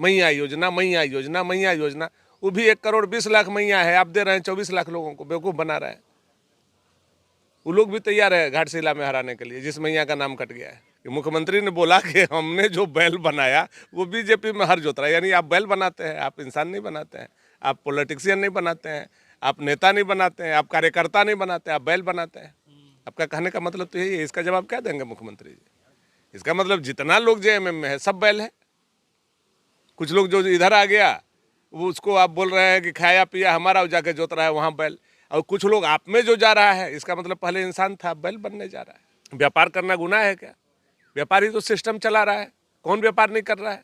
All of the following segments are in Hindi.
मैया योजना, मैया योजना, मैया योजना। वो भी 1,20,00,000 मैया है, आप दे रहे हैं 24 लाख लोगों को, बेवकूफ़ बना रहे हैं। वो लोग भी तैयार है घाटशिला में हराने के लिए, जिस मैया का नाम कट गया है। कि मुख्यमंत्री ने बोला कि हमने जो बैल बनाया वो बीजेपी में हर जोत रहा है। यानी आप बैल बनाते हैं, आप इंसान नहीं बनाते हैं, आप पॉलिटिशियन नहीं बनाते हैं, आप नेता नहीं बनाते हैं, आप कार्यकर्ता नहीं बनाते, आप बैल बनाते हैं। आपका कहने का मतलब तो यही है। इसका जवाब क्या देंगे मुख्यमंत्री जी? इसका मतलब जितना लोग जेएमएम में है सब बैल है। कुछ लोग जो इधर आ गया वो उसको आप बोल रहे हैं कि खाया पिया हमारा, जाके जोत रहा है वहाँ बैल। और कुछ लोग आप में जो जा रहा है, इसका मतलब पहले इंसान था, बैल बनने जा रहा है। व्यापार करना गुनाह है क्या? व्यापारी तो सिस्टम चला रहा है, कौन व्यापार नहीं कर रहा है?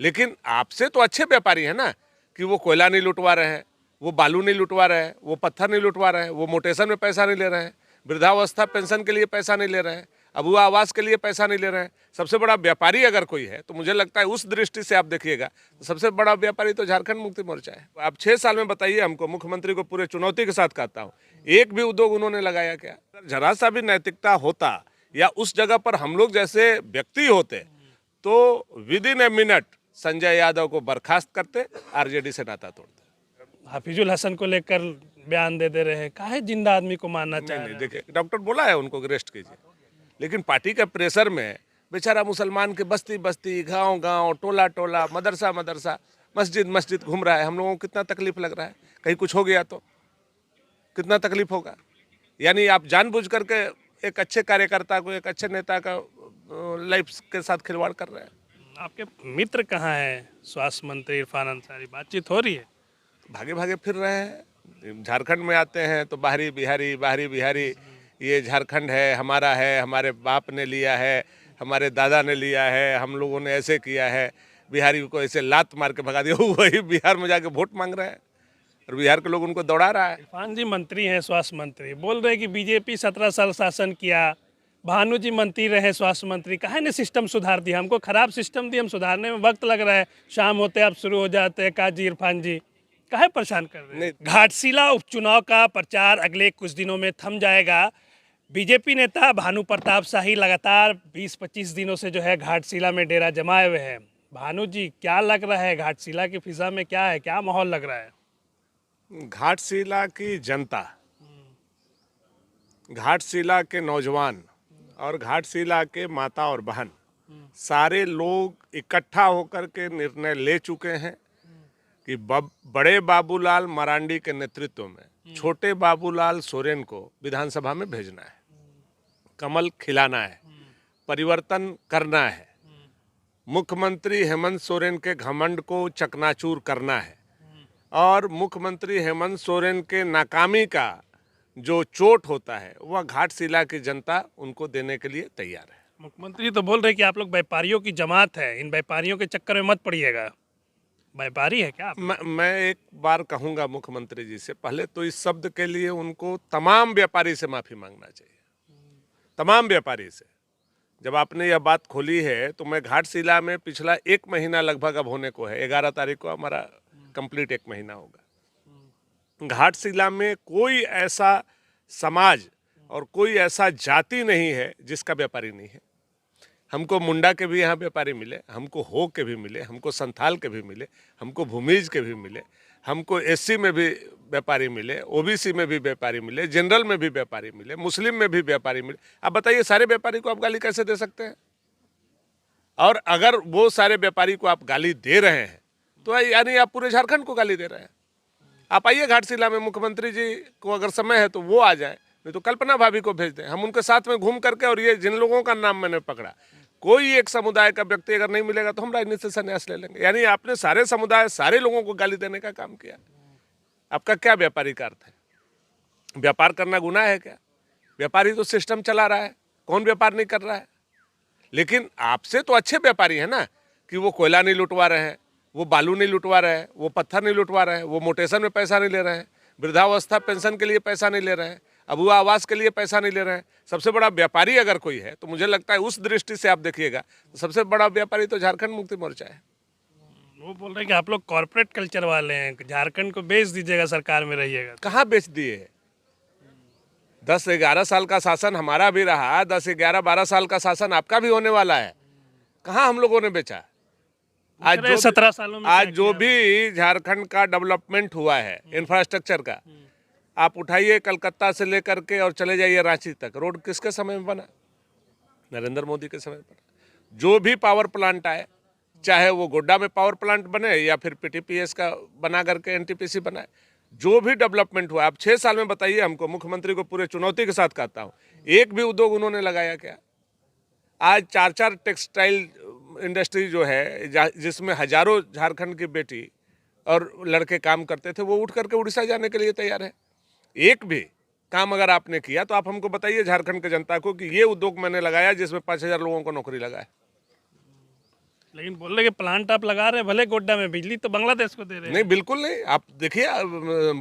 लेकिन आपसे तो अच्छे व्यापारी है ना, कि वो कोयला नहीं लुटवा रहे हैं, वो बालू नहीं लुटवा रहे हैं, वो पत्थर नहीं लुटवा रहे हैं, वो मोटेशन में पैसा नहीं ले रहे हैं, वृद्धावस्था पेंशन के लिए पैसा नहीं ले रहे हैं, अबुआ आवास के लिए पैसा नहीं ले रहे हैं। सबसे बड़ा व्यापारी अगर कोई है तो मुझे लगता है उस दृष्टि से आप देखिएगा तो सबसे बड़ा व्यापारी तो झारखंड मुक्ति मोर्चा है। आप 6 साल में बताइए हमको, मुख्यमंत्री को पूरे चुनौती के साथ कहता हूँ, एक भी उद्योग उन्होंने लगाया क्या? जरा सा भी नैतिकता होता या उस जगह पर हम लोग जैसे व्यक्ति होते तो with in a minute Sanjay Yadav को बर्खास्त करते, आरजेडी से नाता तोड़ते। हाफिजुल हसन को लेकर बयान दे रहे हैं, काहे जिंदा आदमी को मारना चाह रहे नहीं, हैं? देखिए डॉक्टर बोला है उनको रेस्ट कीजिए, लेकिन पार्टी का प्रेशर में बेचारा मुसलमान के बस्ती बस्ती, गांव गांव, टोला टोला, मदरसा मदरसा, मस्जिद मस्जिद घूम रहा है। हम लोगों को कितना तकलीफ लग रहा है, कहीं कुछ हो गया तो कितना तकलीफ होगा। यानी आप जानबूझ करके एक अच्छे कार्यकर्ता को, एक अच्छे नेता का लाइफ के साथ खिलवाड़ कर रहे हैं। आपके मित्र कहाँ हैं? स्वास्थ्य मंत्री इरफान अंसारी, बातचीत हो रही है? भागे भागे फिर रहे हैं। झारखंड में आते हैं तो बाहरी बिहारी, बाहरी बिहारी, ये झारखंड है, हमारा है, हमारे बाप ने लिया है, हमारे दादा ने लिया है, हम लोगों ने ऐसे किया है। बिहारी को ऐसे लात मार के भगा दिया, वही बिहार में जाके वोट मांग रहे हैं और बिहार के लोग उनको दौड़ा रहा है। इरफान जी मंत्री हैं, स्वास्थ्य मंत्री, बोल रहे हैं कि बीजेपी 17 साल शासन किया, भानु जी मंत्री रहे स्वास्थ्य मंत्री, काहे ने सिस्टम सुधार दिया? हमको खराब सिस्टम दिया, हम सुधारने में वक्त लग रहा है, शाम होते आप शुरू हो जाते हैं। काजी इरफान जी काहे परेशान कर रहे हैं? घाटशिला उपचुनाव का प्रचार अगले कुछ दिनों में थम जाएगा। बीजेपी नेता भानु प्रताप शाही लगातार 20-25 दिनों से जो है घाटशिला में डेरा जमाए हुए हैं। भानु जी क्या लग रहा है, घाटशिला की फिजा में क्या है, क्या माहौल लग रहा है? घाटशिला की जनता, घाटशिला के नौजवान और घाटशिला के माता और बहन, सारे लोग इकट्ठा होकर के निर्णय ले चुके हैं कि बड़े बाबूलाल मरांडी के नेतृत्व में छोटे बाबूलाल सोरेन को विधानसभा में भेजना है, कमल खिलाना है, परिवर्तन करना है, मुख्यमंत्री हेमंत सोरेन के घमंड को चकनाचूर करना है और मुख्यमंत्री हेमंत सोरेन के नाकामी का जो चोट होता है वह घाटशिला की जनता उनको देने के लिए तैयार है। मुख्यमंत्री तो बोल रहे कि आप लोग व्यापारियों की जमात है, इन व्यापारियों के चक्कर में मत पड़िएगा। व्यापारी है क्या आप? मैं एक बार कहूंगा मुख्यमंत्री जी से, पहले तो इस शब्द के लिए उनको तमाम व्यापारी से माफी मांगना चाहिए, तमाम व्यापारी से। जब आपने यह बात खोली है तो मैं घाटशिला में पिछला 1 महीना लगभग अब होने को है, 11 तारीख को हमारा कंप्लीट 1 महीना होगा। घाटशिला में कोई ऐसा समाज और कोई ऐसा जाति नहीं है जिसका व्यापारी नहीं है। हमको मुंडा के भी यहाँ व्यापारी मिले, हमको हो के भी मिले, हमको संथाल के भी मिले, हमको भूमिज के भी मिले, हमको एससी में भी व्यापारी मिले, ओबीसी में भी व्यापारी मिले, जनरल में भी व्यापारी मिले, मुस्लिम में भी व्यापारी मिले। आप बताइए सारे व्यापारी को आप गाली कैसे दे सकते हैं? और अगर वो सारे व्यापारी को आप गाली दे रहे हैं तो यानी आप पूरे झारखंड को गाली दे रहे हैं। आप आइए घाटशिला में, मुख्यमंत्री जी को अगर समय है तो वो आ जाए, नहीं तो कल्पना भाभी को भेज दें, हम उनके साथ में घूम करके। और ये जिन लोगों का नाम मैंने पकड़ा, कोई एक समुदाय का व्यक्ति अगर नहीं मिलेगा तो हम राजनीति से संन्यास ले लेंगे। यानी आपने सारे समुदाय, सारे लोगों को गाली देने का काम किया। आपका क्या व्यापारी का अर्थ है? व्यापार करना गुनाह है क्या? व्यापारी तो सिस्टम चला रहा है, कौन व्यापार नहीं कर रहा है? लेकिन आपसे तो अच्छे व्यापारी है ना, कि वो कोयला नहीं लुटवा रहे हैं, वो बालू नहीं लुटवा रहे हैं, वो पत्थर नहीं लुटवा रहे हैं, वो मोटेशन में पैसा नहीं ले रहे हैं, वृद्धावस्था पेंशन के लिए पैसा नहीं ले रहे हैं, अबुआ आवास के लिए पैसा नहीं ले रहे हैं। सबसे बड़ा व्यापारी अगर कोई है तो मुझे लगता है उस दृष्टि से आप देखिएगा तो सबसे बड़ा व्यापारी तो झारखंड मुक्ति मोर्चा है। वो बोल रहे हैं कि आप लोग कॉर्पोरेट कल्चर वाले हैं, झारखंड को बेच दीजिएगा, सरकार में रहिएगा। कहाँ बेच दिए है? 10-11 साल का शासन हमारा भी रहा, 10-11-12 साल का शासन आपका भी होने वाला है। कहाँ हम लोगों ने बेचा? आज जो 17 सालों में आज क्या जो किया? भी झारखंड का डेवलपमेंट हुआ है इंफ्रास्ट्रक्चर का, आप उठाइए कलकत्ता से लेकर के और चले जाइए रांची तक, रोड किसके समय में बना? नरेंद्र मोदी के समय पर। जो भी पावर प्लांट आए, चाहे वो गोड्डा में पावर प्लांट बने या फिर पीटीपीएस का बना करके एनटीपीसी बनाए, जो भी डेवलपमेंट हुआ, आप 6 साल में बताइए हमको, मुख्यमंत्री को पूरे चुनौती के साथ कहता हूँ, एक भी उद्योग उन्होंने लगाया क्या? आज 4-4 टेक्सटाइल इंडस्ट्री जो है, जिसमें हजारों झारखंड की बेटी और लड़के काम करते थे, वो उठ करके उड़ीसा जाने के लिए तैयार है। एक भी काम अगर आपने किया तो आप हमको बताइए झारखंड की जनता को कि ये उद्योग मैंने लगाया जिसमें 5,000 लोगों को नौकरी लगा है। लेकिन बोल रहे कि प्लांट आप लगा रहे हैं, भले गोड्डा में, बिजली तो बांग्लादेश को दे रहे हैं। नहीं, बिल्कुल नहीं। आप देखिए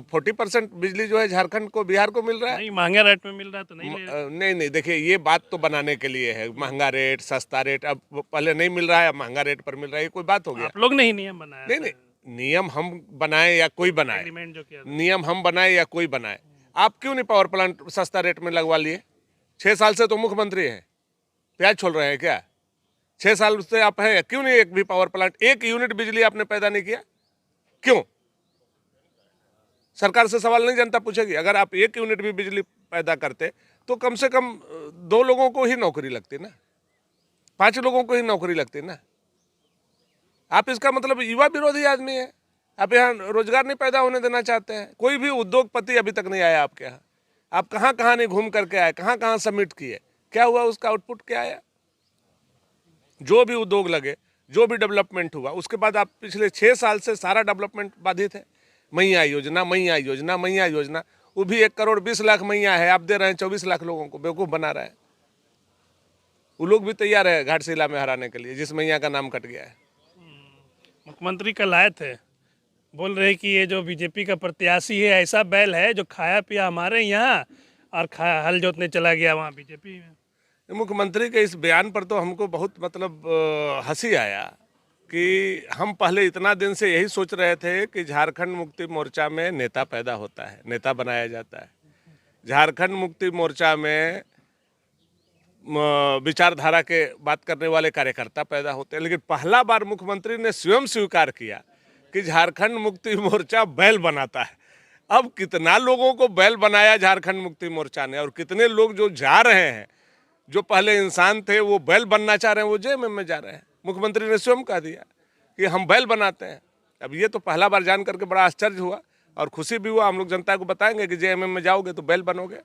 40% बिजली जो है झारखंड को, बिहार को मिल रहा है। नहीं, महंगा रेट में मिल रहा है तो नहीं ले रहे। नहीं नहीं, देखिए ये बात तो बनाने के लिए है, महंगा रेट सस्ता रेट। अब पहले नहीं मिल रहा है, अब महंगा रेट पर मिल रहा है, ये कोई बात हो गया? आप लोग ने ही नियम बनाया नहीं नहीं, नियम हम बनाए या कोई बनाए, एग्रीमेंट जो किया था। नियम हम बनाए या कोई बनाए, आप क्यों नहीं पावर प्लांट सस्ता रेट में लगवा लिए? 6 साल से तो मुख्यमंत्री हैं, प्याज छोड़ रहे हैं क्या? 6 साल से आप हैं, क्यों नहीं एक भी पावर प्लांट, एक यूनिट बिजली आपने पैदा नहीं किया? क्यों? सरकार से सवाल नहीं जनता पूछेगी? अगर आप एक यूनिट भी बिजली पैदा करते तो कम से कम 2 लोगों को ही नौकरी लगती ना, 5 लोगों को ही नौकरी लगती ना। आप इसका मतलब युवा विरोधी आदमी है, आप यहाँ रोजगार नहीं पैदा होने देना चाहते हैं। कोई भी उद्योगपति अभी तक नहीं आया आपके यहाँ। आप कहाँ कहाँ नहीं घूम करके आए, कहाँ कहाँ सबमिट किए, क्या हुआ, उसका आउटपुट क्या आया? जो भी उद्योग लगे, जो भी डेवलपमेंट हुआ, उसके बाद आप पिछले 6 साल से सारा डेवलपमेंट बाधित है। मैया योजना, मैया योजना, मैया योजना, वो भी 1 करोड़ 20 लाख मैया है, आप दे रहे हैं 24 लाख लोगों को, बेवकूफ़ बना रहे हैं। वो लोग भी तैयार है घाटशिला में हराने के लिए, जिस मैया का नाम कट गया है। मुख्यमंत्री कल आए थे, बोल रहे कि ये जो बीजेपी का प्रत्याशी है ऐसा बैल है जो खाया पिया हमारे यहाँ और हल जोतने चला गया वहाँ बीजेपी में। मुख्यमंत्री के इस बयान पर तो हमको बहुत मतलब हंसी आया कि हम पहले इतना दिन से यही सोच रहे थे कि झारखंड मुक्ति मोर्चा में नेता पैदा होता है, नेता बनाया जाता है। झारखंड मुक्ति मोर्चा में विचारधारा के बात करने वाले कार्यकर्ता पैदा होते हैं, लेकिन पहला बार मुख्यमंत्री ने स्वयं स्वीकार किया कि झारखंड मुक्ति मोर्चा बैल बनाता है। अब कितना लोगों को बैल बनाया झारखंड मुक्ति मोर्चा ने, और कितने लोग जो जा रहे हैं, जो पहले इंसान थे वो बैल बनना चाह रहे हैं, वो जेएमएम में जा रहे हैं। मुख्यमंत्री ने स्वयं कह दिया कि हम बैल बनाते हैं। अब ये तो पहला बार जान करके बड़ा आश्चर्य हुआ और खुशी भी हुआ। हम लोग जनता को बताएंगे कि जेएमएम में जाओगे तो बैल बनोगे,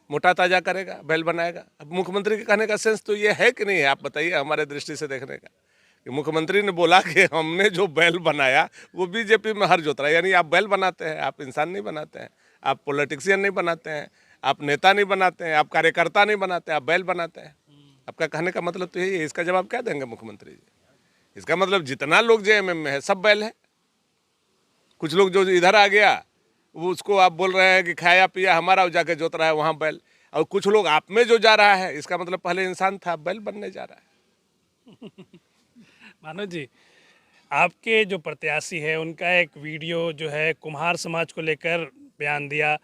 मोटा ताजा करेगा, बैल बनाएगा। अब मुख्यमंत्री के कहने का सेंस तो ये है कि नहीं है, आप बताइए हमारे दृष्टि से देखने का, कि मुख्यमंत्री ने बोला कि हमने जो बैल बनाया वो बीजेपी में हर जोत रहा है। यानी आप बैल बनाते हैं, आप इंसान नहीं बनाते हैं, आप पॉलिटिशियन नहीं बनाते हैं, आप नेता नहीं बनाते हैं, आप कार्यकर्ता नहीं बनाते, आप बैल बनाते हैं। आपका कहने का मतलब तो यही है। इसका जवाब क्या देंगे मुख्यमंत्री जी? इसका मतलब जितना लोग जेएमएम में है सब बैल है। कुछ लोग जो इधर आ गया वो उसको आप बोल रहे हैं कि खाया पिया हमारा, जाके जोत रहा है वहाँ बैल। और कुछ लोग आप में जो जा रहा है, इसका मतलब पहले इंसान था, बैल बनने जा रहा है। मानो जी, आपके जो प्रत्याशी है उनका एक वीडियो जो है कुम्हार समाज को लेकर बयान दिया,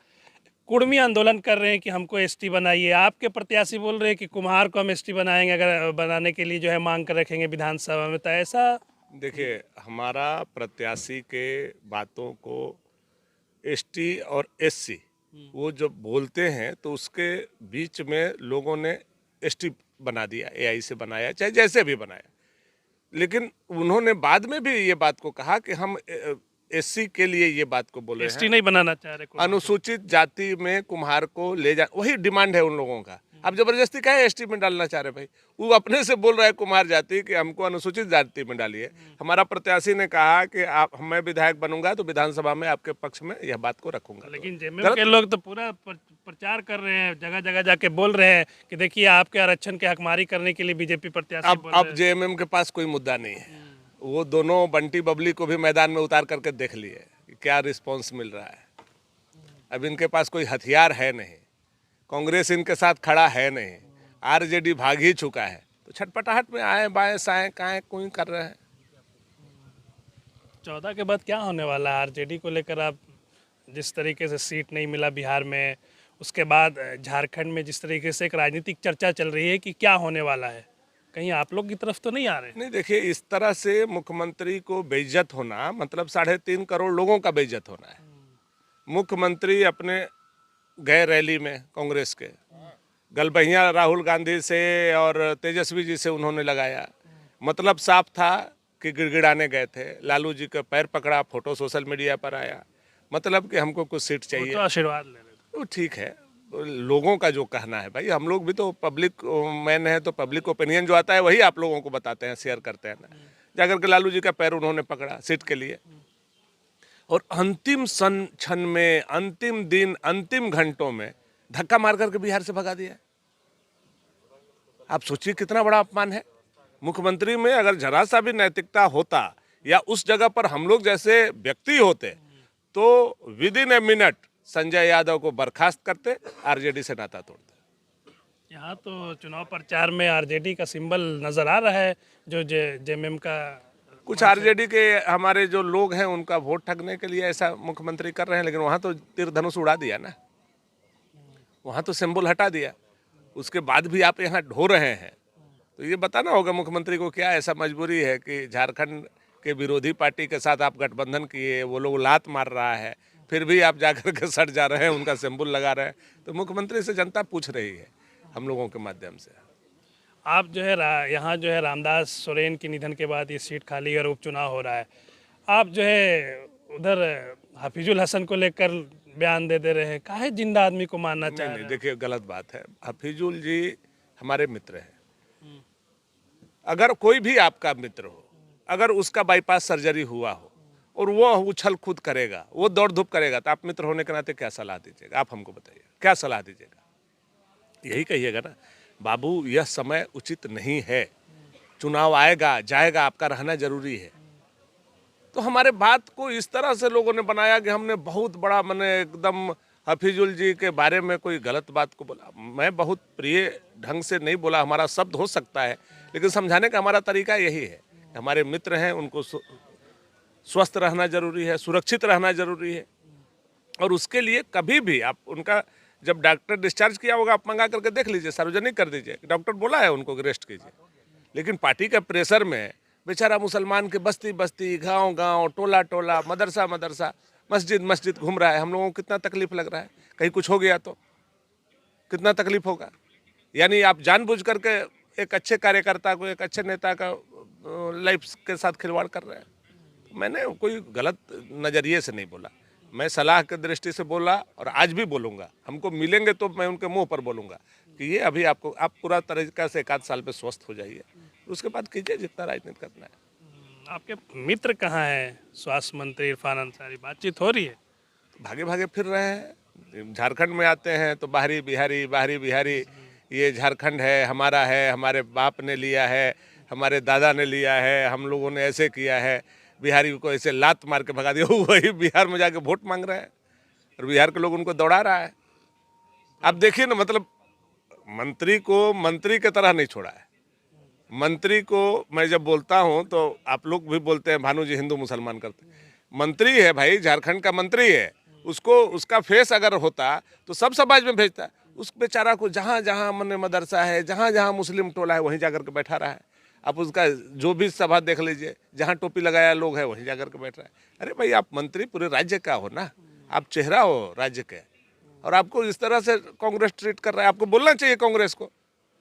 कुर्मी आंदोलन कर रहे हैं कि हमको एसटी बनाइए। आपके प्रत्याशी बोल रहे हैं कि कुम्हार को हम एसटी बनाएंगे, अगर बनाने के लिए जो है मांग कर रखेंगे विधानसभा में। तो ऐसा देखिए, हमारा प्रत्याशी के बातों को एसटी और एससी वो जब बोलते हैं तो उसके बीच में लोगों ने एसटी बना दिया, एआई से बनाया, चाहे जैसे भी बनाया। लेकिन उन्होंने बाद में भी ये बात को कहा कि हम एससी के लिए ये बात को बोले एसटी हैं, नहीं बनाना चाह रहे कुम्हार। अनुसूचित जाति में कुम्हार को ले जा, वही डिमांड है उन लोगों का। आप जबरदस्ती काहे एसटी में डालना चाह रहे भाई? वो अपने से बोल रहा है कुम्हार जाति कि हमको अनुसूचित जाति में डालिए। हमारा प्रत्याशी ने कहा कि आप, मैं विधायक बनूंगा तो विधानसभा में आपके पक्ष में यह बात को रखूंगा। लेकिन जेएमएम के लोग तो पूरा प्रचार कर रहे हैं, जगह जगह जाके बोल रहे हैं कि देखिए आपके आरक्षण की हकमारी करने के लिए बीजेपी प्रत्याशी बोल रहे अब जेएमएम के पास कोई मुद्दा नहीं है। वो दोनों बंटी बबली को भी मैदान में उतार करके देख लिए कि क्या रिस्पॉन्स मिल रहा है। अब इनके पास कोई हथियार है नहीं, कांग्रेस इनके साथ खड़ा है नहीं, आरजेडी भाग ही चुका है, तो छटपटाहट में आए बाएं साएं काएं कोई कर रहे हैं। 14 के बाद क्या होने वाला है आरजेडी को लेकर? आप जिस तरीके से सीट नहीं मिला बिहार में, उसके बाद झारखंड में जिस तरीके से एक राजनीतिक चर्चा चल रही है कि क्या होने वाला है, कहीं आप लोग की तरफ तो नहीं आ रहे? नहीं देखिए, इस तरह से मुख्यमंत्री को बेइज्जत होना मतलब 3.5 करोड़ लोगों का बेइज्जत होना है। मुख्यमंत्री अपने गए रैली में कांग्रेस के गलबहियां राहुल गांधी से और तेजस्वी जी से उन्होंने लगाया। मतलब साफ था कि गिड़गिड़ाने गए थे, लालू जी का पैर पकड़ा, फोटो सोशल मीडिया पर आया, मतलब कि हमको कुछ सीट वो चाहिए। तो आशीर्वाद ले रहे थे। तो ठीक है, लोगों का जो कहना है भाई, हम लोग भी तो पब्लिक मैन है, तो पब्लिक ओपिनियन जो आता है वही आप लोगों को बताते हैं, शेयर करते हैं ना। जाकर के लालू जी का पैर उन्होंने पकड़ा सीट के लिए, और अंतिम क्षण में, अंतिम दिन, अंतिम घंटों में धक्का मार करके बिहार से भगा दिया। आप सोचिए कितना बड़ा अपमान है। मुख्यमंत्री में अगर जरा सा भी नैतिकता होता या उस जगह पर हम लोग जैसे व्यक्ति होते तो with in a minute Sanjay Yadav को बर्खास्त करते, आरजेडी से नाता तोड़ते। यहाँ तो चुनाव प्रचार में आरजेडी का सिंबल नजर आ रहा है, जो जेएमएम का। कुछ आरजेडी के हमारे जो लोग हैं उनका वोट ठगने के लिए ऐसा मुख्यमंत्री कर रहे हैं, लेकिन वहां तो तीर धनुष उड़ा दिया ना, वहां तो सिंबल हटा दिया, उसके बाद भी आप यहाँ ढो रहे हैं। तो ये बताना होगा मुख्यमंत्री को क्या ऐसा मजबूरी है कि झारखंड के विरोधी पार्टी के साथ आप गठबंधन किए, वो लोग लात मार रहा है, फिर भी आप जाकर के सट जा रहे हैं, उनका सिंबल लगा रहे हैं। तो मुख्यमंत्री से जनता पूछ रही है हम लोगों के माध्यम से। आप जो है यहाँ जो है रामदास सोरेन के निधन के बाद ये सीट खाली और उपचुनाव हो रहा है, आप जो है उधर हफीजुल हसन को लेकर बयान दे रहे हैं, काहे जिंदा आदमी को मारना चाह रहे नहीं हैं? देखिए, गलत बात है। हफीजुल जी हमारे मित्र हैं। अगर कोई भी आपका मित्र हो, अगर उसका बाईपास सर्जरी हुआ हो और वो उछल कूद करेगा, वो दौड़ धूप करेगा, तो आप मित्र होने के नाते क्या सलाह दीजिएगा? आप हमको बताइए, क्या सलाह दीजिएगा? यही कहिएगा ना, बाबू यह समय उचित नहीं है, चुनाव आएगा जाएगा, आपका रहना जरूरी है। तो हमारे बात को इस तरह से लोगों ने बनाया कि हमने बहुत बड़ा, मैंने एकदम हफीजुल जी के बारे में कोई गलत बात को बोला। मैं बहुत प्रिय ढंग से नहीं बोला, हमारा शब्द हो सकता है, लेकिन समझाने का हमारा तरीका यही है। हमारे मित्र हैं, उनको स्वस्थ रहना जरूरी है, सुरक्षित रहना जरूरी है, और उसके लिए कभी भी आप उनका जब डॉक्टर डिस्चार्ज किया होगा, आप मंगा करके देख लीजिए, सार्वजनिक कर दीजिए, डॉक्टर बोला है उनको कि रेस्ट कीजिए। लेकिन पार्टी के प्रेशर में बेचारा मुसलमान के बस्ती बस्ती, गांव गांव, टोला टोला, मदरसा मदरसा, मस्जिद मस्जिद घूम रहा है। हम लोगों को कितना तकलीफ लग रहा है, कहीं कुछ हो गया तो कितना तकलीफ होगा। यानी आप जानबूझ करके एक अच्छे कार्यकर्ता को, एक अच्छे नेता का लाइफ के साथ खिलवाड़ कर रहे हैं। मैंने कोई गलत नज़रिए से नहीं बोला, मैं सलाह की दृष्टि से बोला, और आज भी बोलूँगा। हमको मिलेंगे तो मैं उनके मुंह पर बोलूँगा कि ये अभी आपको, आप पूरा तरीका से 1 आध साल पे स्वस्थ हो जाइए, उसके बाद कीजिए जितना राजनीति करना है। आपके मित्र कहाँ हैं? स्वास्थ्य मंत्री इरफान अंसारी, बातचीत हो रही है? भागे भागे फिर रहे हैं। झारखंड में आते हैं तो बाहरी बिहारी, बाहरी बिहारी, ये झारखंड है, हमारा है, हमारे बाप ने लिया है, हमारे दादा ने लिया है, हम लोगों ने ऐसे किया है, बिहारी को ऐसे लात मार के भगा दिया। वही बिहार में जाके वोट मांग रहे हैं और बिहार के लोग उनको दौड़ा रहा है। आप देखिए ना, मतलब मंत्री को मंत्री की तरह नहीं छोड़ा है। मंत्री को मैं जब बोलता हूं तो आप लोग भी बोलते हैं भानु जी हिंदू मुसलमान करते। मंत्री है भाई, झारखंड का मंत्री है, उसको उसका फेस अगर होता तो सब समाज में भेजता। उस बेचारा को जहाँ जहाँ मन मदरसा है, जहाँ जहाँ मुस्लिम टोला है, वहीं जाकर के बैठा रहा है। आप उसका जो भी सभा देख लीजिए, जहाँ टोपी लगाया लोग है वहीं जाकर के बैठ रहा है। अरे भाई, आप मंत्री पूरे राज्य का हो ना, आप चेहरा हो राज्य के, और आपको इस तरह से कांग्रेस ट्रीट कर रहा है। आपको बोलना चाहिए कांग्रेस को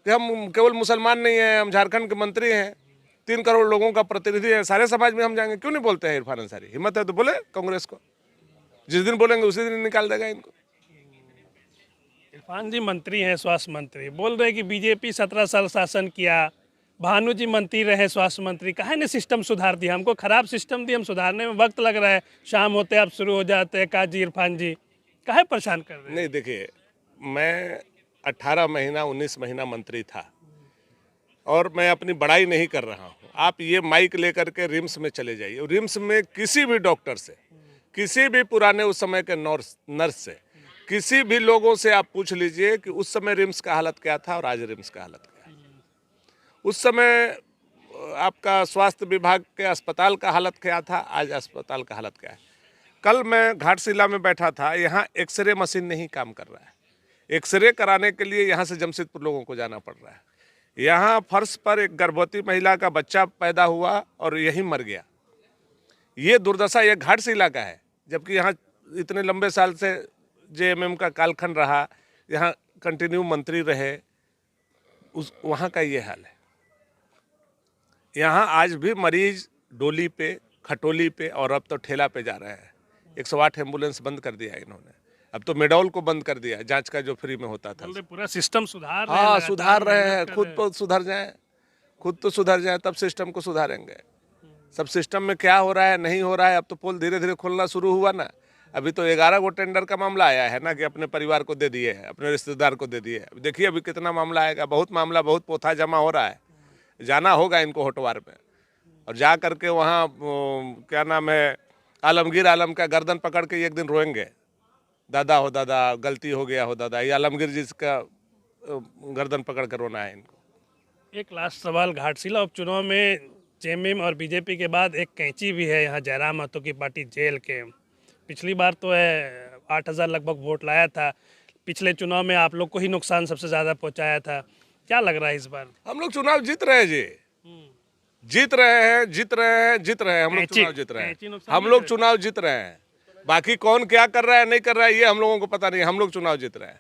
कि हम केवल मुसलमान नहीं हैं, हम झारखंड के मंत्री हैं, 3 करोड़ लोगों का प्रतिनिधि है, सारे समाज में हम जाएंगे। क्यों नहीं बोलते हैं इरफान अंसारी? हिम्मत है तो बोले कांग्रेस को, जिस दिन बोलेंगे उसी दिन निकाल देगा इनको। इरफान जी मंत्री हैं, स्वास्थ्य मंत्री, बोल रहे हैं कि बीजेपी 17 साल शासन किया, भानु जी मंत्री रहे स्वास्थ्य मंत्री, काहे ने सिस्टम सुधार दिया? हमको खराब सिस्टम दिया, हम सुधारने में वक्त लग रहा है, शाम होते आप शुरू हो जाते हैं। का जी इरफान जी काहे परेशान कर रहे हैं? नहीं देखिए, मैं 18 महीना 19 महीना मंत्री था, और मैं अपनी बड़ाई नहीं कर रहा हूँ। आप ये माइक लेकर के रिम्स में चले जाइए, रिम्स में किसी भी डॉक्टर से, किसी भी पुराने उस समय के नर्स से, किसी भी लोगों से आप पूछ लीजिए कि उस समय रिम्स का हालत क्या था और आज रिम्स का हालत क्या है। उस समय आपका स्वास्थ्य विभाग के अस्पताल का हालत क्या था, आज अस्पताल का हालत क्या है। कल मैं घाटशिला में बैठा था, यहाँ एक्सरे मशीन नहीं काम कर रहा है। एक्सरे कराने के लिए यहाँ से जमशेदपुर लोगों को जाना पड़ रहा है। यहाँ फर्श पर एक गर्भवती महिला का बच्चा पैदा हुआ और यहीं मर गया। ये दुर्दशा, ये घाट से इलाका है, जबकि यहाँ इतने लंबे साल से जेएमएम का कालखंड रहा, यहाँ कंटिन्यू मंत्री रहे, उस वहाँ का ये हाल है। यहाँ आज भी मरीज डोली पे, खटोली पे और अब तो ठेला पे जा रहे हैं। 108 एम्बुलेंस बंद कर दिया इन्होंने, अब तो मेडोल को बंद कर दिया, जांच का जो फ्री में होता था। बोल रहे पूरा सिस्टम सुधार रहे हैं, हाँ, लगातार सुधार रहे मेहनत हैं। कर खुद रहे हैं। तो सुधर जाएं, खुद तो सुधर जाएं, तब सिस्टम को सुधारेंगे। सब सिस्टम में क्या हो रहा है, नहीं हो रहा है, अब तो पोल धीरे धीरे खुलना शुरू हुआ ना। अभी तो 11 गो टेंडर का मामला आया है ना, कि अपने परिवार को दे दिए है, अपने रिश्तेदार को दे दिए है। अब देखिए अभी कितना मामला आएगा। बहुत मामला, बहुत पोथा जमा हो रहा है। जाना होगा इनको होटवार में, और जा करके वहाँ क्या नाम है, आलमगीर आलम का गर्दन पकड़ के एक दिन रोएंगे, दादा हो दादा, गलती हो गया हो दादा। ये आलमगीर जी का गर्दन पकड़ कर रोना है इनको। एक लास्ट सवाल, घाटशिला उपचुनाव में जेएमएम और बीजेपी के बाद एक कैंची भी है यहाँ, जयराम महतो की पार्टी जेल के। पिछली बार तो है 8,000 लगभग वोट लाया था। पिछले चुनाव में आप लोग को ही नुकसान सबसे ज़्यादा पहुँचाया था। क्या लग रहा है इस बार? हम लोग चुनाव जीत रहे हैं जी, जीत रहे हैं, जीत रहे हैं, जीत रहे हैं। हम लोग कैंची- चुनाव जीत रहे कैंची हैं, नुकसान हम नहीं लोग करे। चुनाव जीत रहे हैं। बाकी कौन क्या कर रहा है, नहीं कर रहा है, ये हम लोगों को पता नहीं। हम लोग चुनाव जीत रहे हैं।